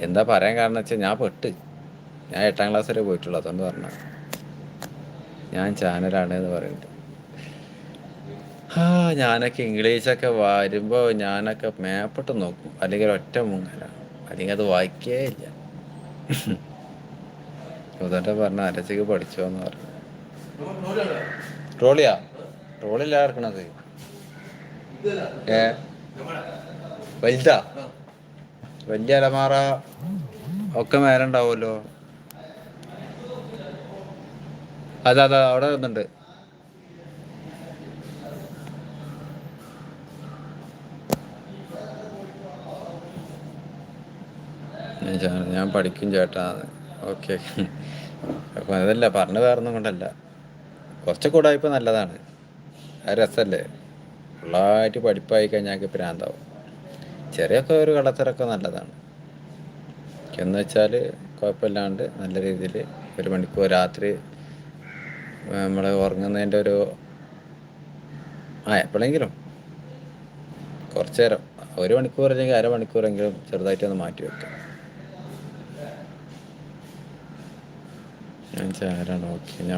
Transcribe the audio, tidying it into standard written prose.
എന്താ പറയാൻ കാരണം വെച്ചാൽ ഞാൻ 8ാം ക്ലാസ് വരെ പോയിട്ടുള്ളൂ. അതുകൊണ്ട് പറഞ്ഞ ഞാൻ ചാനലാണ് എന്ന് പറയുന്നുണ്ട്. ഞാനൊക്കെ ഇംഗ്ലീഷൊക്കെ വരുമ്പോൾ ഞാനൊക്കെ മേപ്പിട്ട് നോക്കും, അല്ലെങ്കിൽ ഒറ്റ മുങ്ങല, അല്ലെങ്കിൽ അത് വായിക്കേ ഇല്ല. ഉദാഹരണം പറഞ്ഞ അരച്ചക്ക് പഠിച്ചോന്ന് പറഞ്ഞു. ട്രോളില്ല ഇറക്കണത് വലുതാ, വലിയ അലമാറ ഒക്കെ മേലെ ഉണ്ടാവുമല്ലോ. അതാ അവിടെ വന്നിട്ടുണ്ട്. ഞാൻ പഠിക്കും ചേട്ടാ. ഓക്കെ, അപ്പം അതല്ല പറഞ്ഞ് വേറൊന്നും കൊണ്ടല്ല. കുറച്ചൊക്കെ കൂടായ്പ നല്ലതാണ്, അത് രസമല്ലേ. ഫുള്ളായിട്ട് പഠിപ്പായി കഴിഞ്ഞാൽ പ്രാന്താവും. ചെറിയൊക്കെ ഒരു കള്ളത്തരമൊക്കെ നല്ലതാണ് എന്ന് വെച്ചാൽ കുഴപ്പമില്ലാണ്ട് നല്ല രീതിയിൽ 1 മണിക്കൂർ രാത്രി നമ്മൾ ഉറങ്ങുന്നതിൻ്റെ എപ്പോഴെങ്കിലും കുറച്ച് നേരം 1 മണിക്കൂർ അല്ലെങ്കിൽ അരമണിക്കൂറെങ്കിലും ചെറുതായിട്ടൊന്ന് മാറ്റി വെക്കാം. ഞാൻ ചാരാണ്. ഓക്കെ, ഞാൻ